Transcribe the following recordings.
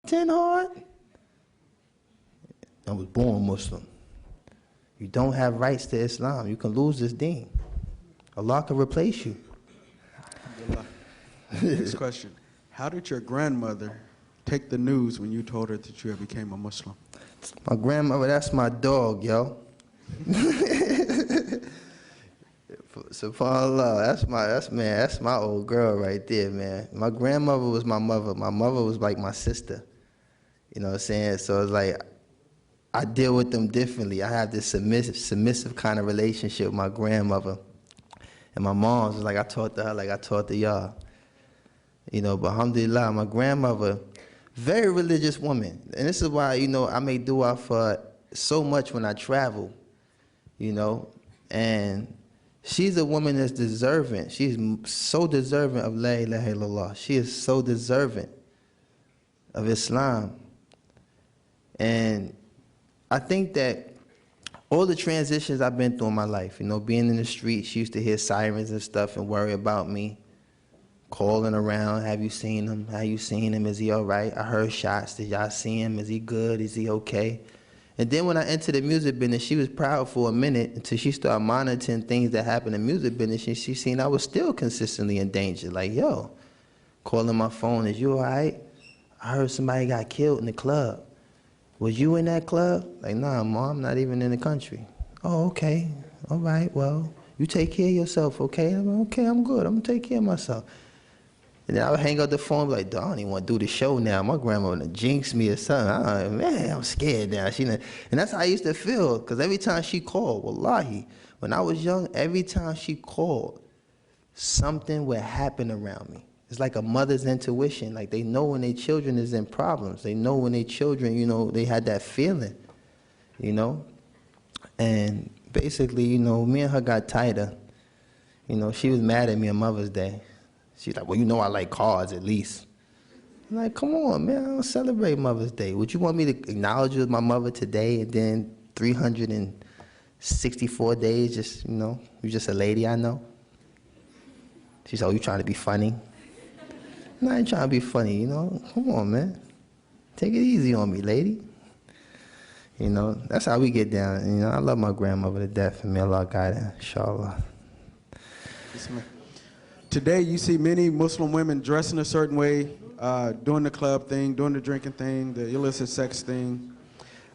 10 hard. I was born Muslim. You don't have rights to Islam. You can lose this deen. Allah can replace you. Next question. How did your grandmother take the news when you told her that you had became a Muslim? My grandmother, that's my dog, yo. SubhanAllah, that's my old girl right there, man. My grandmother was my mother. My mother was like my sister. You know what I'm saying? So it's like, I deal with them differently. I have this submissive kind of relationship with my grandmother. And my mom's like I taught to her, like I taught to y'all. You know, but alhamdulillah, my grandmother, very religious woman. And this is why, you know, I make dua for so much when I travel, you know. And she's a woman that's deserving. She's so deserving of La ilaha illallah. She is so deserving of Islam. And I think that all the transitions I've been through in my life, you know, being in the street, she used to hear sirens and stuff and worry about me, calling around, have you seen him? Have you seen him? Is he all right? I heard shots. Did y'all see him? Is he good? Is he okay? And then when I entered the music business, she was proud for a minute until she started monitoring things that happened in the music business, and she seen I was still consistently in danger. Like, yo, calling my phone, is you all right? I heard somebody got killed in the club. Was you in that club? Like, nah, Mom, I'm not even in the country. Oh, okay. All right, well, you take care of yourself, okay? I'm like, okay, I'm good. I'm going to take care of myself. And then I would hang up the phone and be like, I don't even want to do the show now. My grandma would jinx me or something. Man, I'm scared now. And that's how I used to feel, because every time she called, wallahi, when I was young, every time she called, something would happen around me. It's like a mother's intuition. Like, they know when their children is in problems. They know when their children, you know, they had that feeling, you know. And basically, you know, me and her got tighter. You know, she was mad at me on Mother's Day. She's like, well, you know I like cars at least. I'm like, come on, man, I don't celebrate Mother's Day. Would you want me to acknowledge you as my mother today and then 364 days, just, you know, you're just a lady I know? She said, oh, you trying to be funny? No, I ain't trying to be funny, you know. Come on, man. Take it easy on me, lady. You know, that's how we get down. You know, I love my grandmother to death, and may Allah guide her, inshallah. Today, you see many Muslim women dressing a certain way, doing the club thing, doing the drinking thing, the illicit sex thing.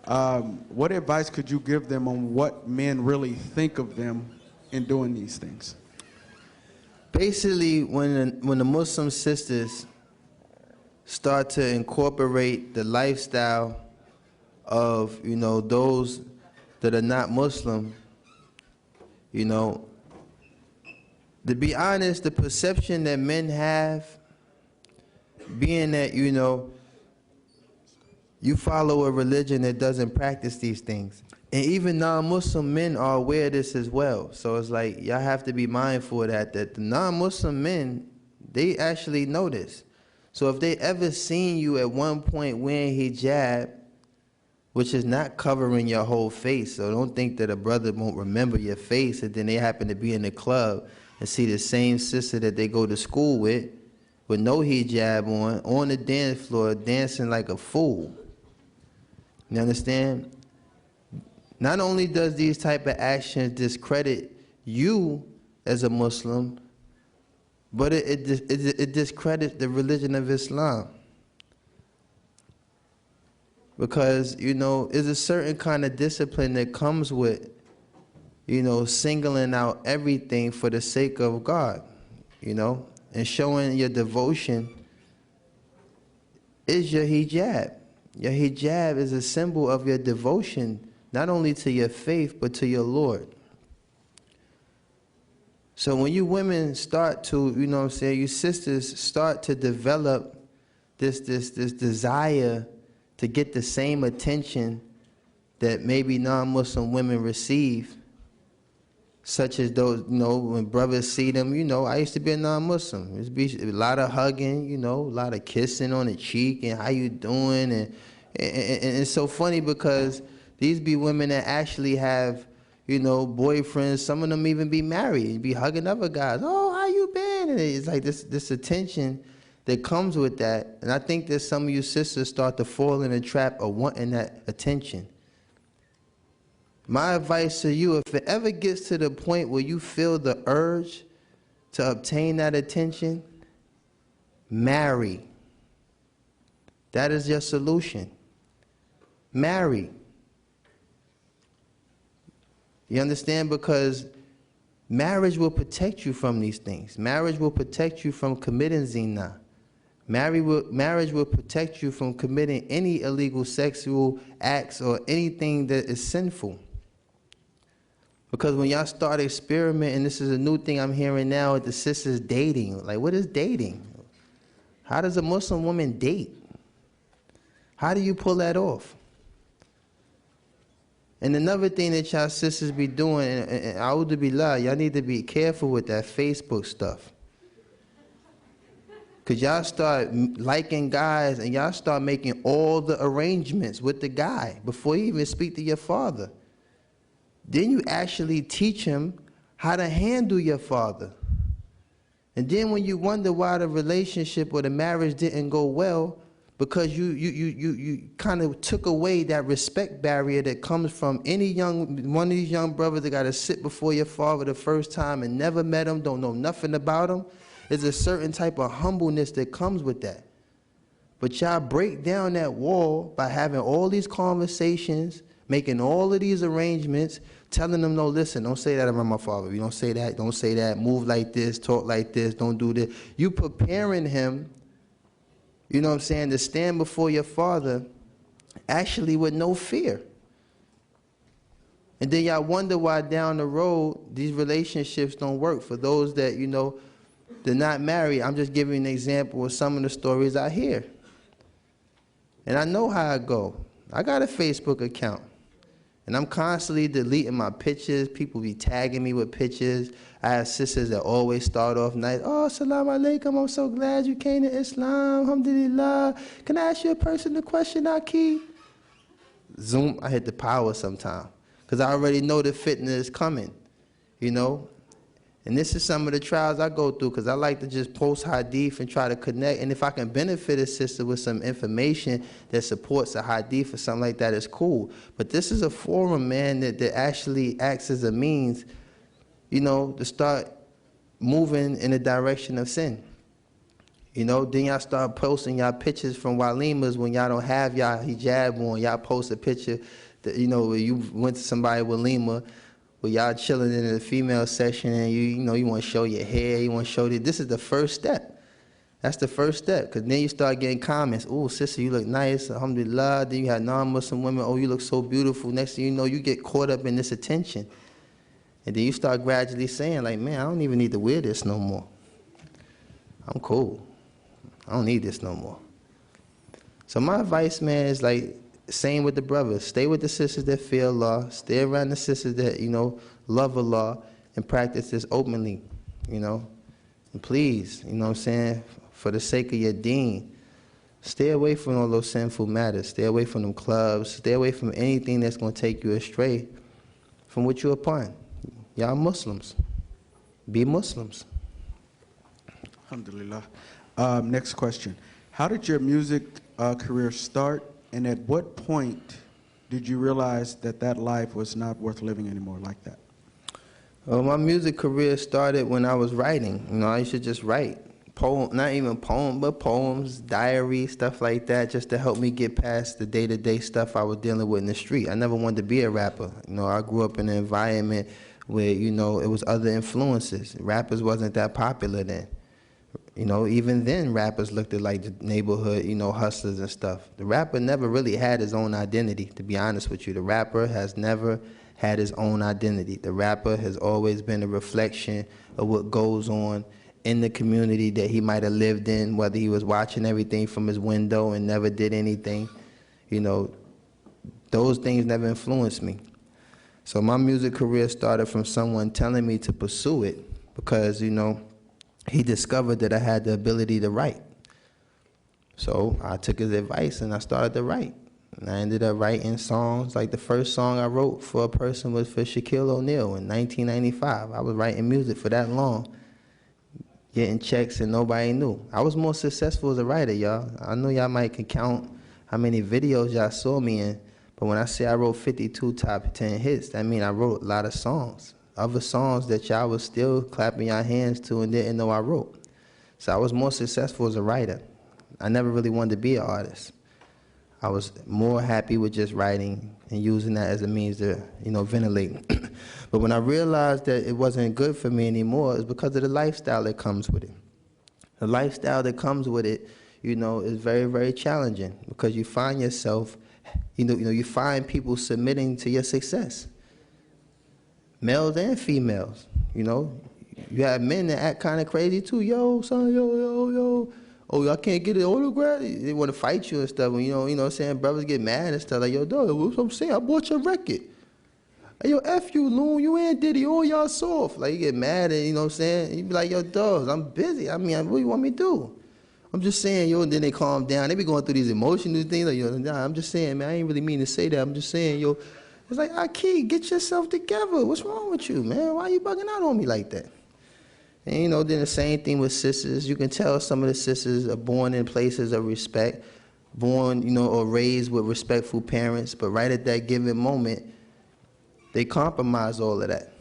What advice could you give them on what men really think of them in doing these things? Basically, when the Muslim sisters start to incorporate the lifestyle of, you know, those that are not Muslim, you know, to be honest, the perception that men have, being that, you know, you follow a religion that doesn't practice these things. And even non-Muslim men are aware of this as well. So it's like, y'all have to be mindful of that the non-Muslim men, they actually know this. So if they ever seen you at one point wearing hijab, which is not covering your whole face, so don't think that a brother won't remember your face and then they happen to be in the club and see the same sister that they go to school with no hijab on the dance floor, dancing like a fool. You understand? Not only does these type of actions discredit you as a Muslim, but it discredits the religion of Islam. Because, you know, there's a certain kind of discipline that comes with, you know, singling out everything for the sake of God, you know, and showing your devotion is your hijab. Your hijab is a symbol of your devotion, not only to your faith, but to your Lord. So when you women start to, you know what I'm saying, you sisters start to develop this desire to get the same attention that maybe non-Muslim women receive, such as those, you know, when brothers see them, you know, I used to be a non-Muslim. There'd be a lot of hugging, you know, a lot of kissing on the cheek and how you doing, and it's so funny because these be women that actually have, you know, boyfriends. Some of them even be married, be hugging other guys. Oh, how you been? And it's like this attention that comes with that. And I think that some of you sisters start to fall in the trap of wanting that attention. My advice to you, if it ever gets to the point where you feel the urge to obtain that attention, marry. That is your solution. Marry. You understand? Because marriage will protect you from these things. Marriage will protect you from committing zina. Marriage will protect you from committing any illegal sexual acts or anything that is sinful. Because when y'all start experimenting, this is a new thing I'm hearing now with the sisters dating. Like, what is dating? How does a Muslim woman date? How do you pull that off? And another thing that y'all sisters be doing, and a'udhu billah, y'all need to be careful with that Facebook stuff. Because y'all start liking guys and y'all start making all the arrangements with the guy before you even speak to your father. Then you actually teach him how to handle your father. And then when you wonder why the relationship or the marriage didn't go well, because you kind of took away that respect barrier that comes from one of these young brothers that got to sit before your father the first time and never met him, don't know nothing about him. There's a certain type of humbleness that comes with that. But y'all break down that wall by having all these conversations, making all of these arrangements, telling them, no, listen, don't say that around my father. You don't say that, move like this, talk like this, don't do this. You preparing him, you know what I'm saying, to stand before your father actually with no fear. And then y'all wonder why down the road these relationships don't work. For those that, you know, they're not married, I'm just giving an example of some of the stories I hear. And I know how I go. I got a Facebook account. And I'm constantly deleting my pictures. People be tagging me with pictures. I have sisters that always start off nice. Oh, salam alaikum, I'm so glad you came to Islam. Alhamdulillah. Can I ask you a personal question, Aki? Zoom, I hit the power sometime. Because I already know the fitna is coming, you know. And this is some of the trials I go through because I like to just post hadith and try to connect. And if I can benefit a sister with some information that supports a hadith or something like that, it's cool. But this is a forum, man, that actually acts as a means, you know, to start moving in the direction of sin. You know, then y'all start posting y'all pictures from walimas when y'all don't have y'all hijab on. Y'all post a picture that, you know, where you went to somebody walima, where y'all chilling in the female section and you know, you want to show your hair, you want to show this is the first step. That's the first step, because then you start getting comments. Oh, sister, you look nice, alhamdulillah. Then you have non-Muslim women, oh, you look so beautiful. Next thing you know, you get caught up in this attention. And then you start gradually saying, like, man, I don't even need to wear this no more. I'm cool. I don't need this no more. So my advice, man, is like, same with the brothers. Stay with the sisters that fear Allah. Stay around the sisters that, you know, love Allah and practice this openly, you know. And please, you know what I'm saying, for the sake of your deen, stay away from all those sinful matters. Stay away from them clubs. Stay away from anything that's going to take you astray from what you're upon. Y'all Muslims. Be Muslims. Alhamdulillah. Next question. How did your music career start? And at what point did you realize that that life was not worth living anymore like that? Well, my music career started when I was writing. You know, I used to just write poems, not even poems, but poems, diary, stuff like that, just to help me get past the day-to-day stuff I was dealing with in the street. I never wanted to be a rapper. You know, I grew up in an environment where, you know, it was other influences. Rappers wasn't that popular then. You know, even then, rappers looked at like the neighborhood, you know, hustlers and stuff. The rapper never really had his own identity, to be honest with you. The rapper has never had his own identity. The rapper has always been a reflection of what goes on in the community that he might have lived in, whether he was watching everything from his window and never did anything. You know, those things never influenced me. So my music career started from someone telling me to pursue it because, you know, he discovered that I had the ability to write. So I took his advice and I started to write. And I ended up writing songs. Like the first song I wrote for a person was for Shaquille O'Neal in 1995. I was writing music for that long. getting checks and nobody knew. I was more successful as a writer, y'all. I know y'all might can count how many videos y'all saw me in, but when I say I wrote 52 top 10 hits, that mean I wrote a lot of songs. Other songs that y'all was still clapping your hands to and didn't know I wrote. So I was more successful as a writer. I never really wanted to be an artist. I was more happy with just writing and using that as a means to, ventilate. But when I realized that it wasn't good for me anymore, it's because of the lifestyle that comes with it. The lifestyle that comes with it, is very, very challenging because you find yourself, you find people submitting to your success. Males and females, You have men that act kind of crazy too. Yo, son, yo. Oh, I can't get an autograph. They want to fight you and stuff. And, what I'm saying? Brothers get mad and stuff. Like, yo, dog, what's what I'm saying? I bought your record. Hey, yo, F you, Loon. You and Diddy. All y'all soft. Like, you get mad and, what I'm saying? You be like, yo, dogs, I'm busy. I mean, what do you want me to do? I'm just saying, yo, and then they calm down. They be going through these emotional things. Like, yo, nah, I'm just saying, man, I ain't really mean to say that. I'm just saying, yo, it's like, Aki, get yourself together. What's wrong with you, man? Why you bugging out on me like that? And, then the same thing with sisters. You can tell some of the sisters are born in places of respect, born, or raised with respectful parents, but right at that given moment, they compromise all of that.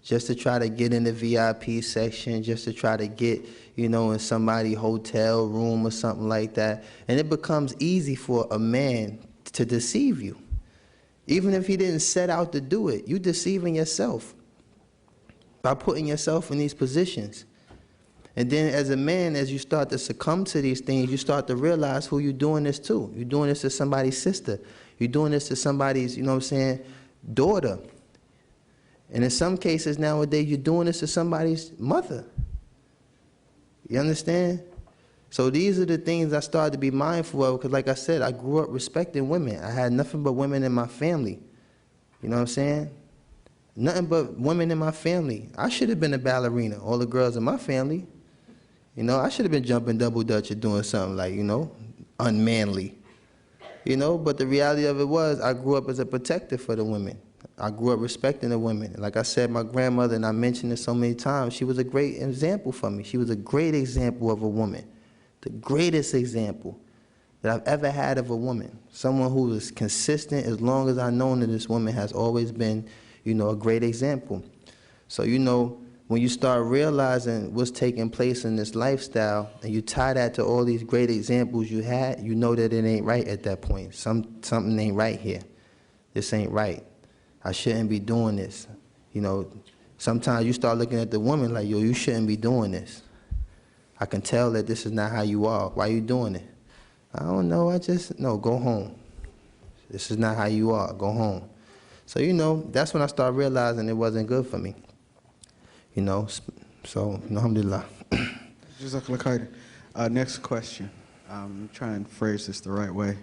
Just to try to get in the VIP section, just to try to get, in somebody's hotel room or something like that. And it becomes easy for a man to deceive you. Even if he didn't set out to do it, you're deceiving yourself by putting yourself in these positions. And then as a man, as you start to succumb to these things, you start to realize who you're doing this to. You're doing this to somebody's sister. You're doing this to somebody's, daughter. And in some cases nowadays, you're doing this to somebody's mother. You understand? So these are the things I started to be mindful of because, like I said, I grew up respecting women. I had nothing but women in my family. You know what I'm saying? Nothing but women in my family. I should have been a ballerina, all the girls in my family. I should have been jumping double dutch or doing something like, unmanly. But the reality of it was I grew up as a protector for the women. I grew up respecting the women. Like I said, my grandmother, and I mentioned it so many times, she was a great example for me. She was a great example of a woman. The greatest example that I've ever had of a woman. Someone who was consistent as long as I've known that this woman has always been, a great example. So, when you start realizing what's taking place in this lifestyle and you tie that to all these great examples you had, you know that it ain't right at that point. Something ain't right here. This ain't right. I shouldn't be doing this. Sometimes you start looking at the woman like, yo, you shouldn't be doing this. I can tell that this is not how you are. Why are you doing it? I don't know. No, go home. This is not how you are. Go home. So, that's when I started realizing it wasn't good for me. So, alhamdulillah. Jazakallah khairan. Next question. I'm trying to phrase this the right way.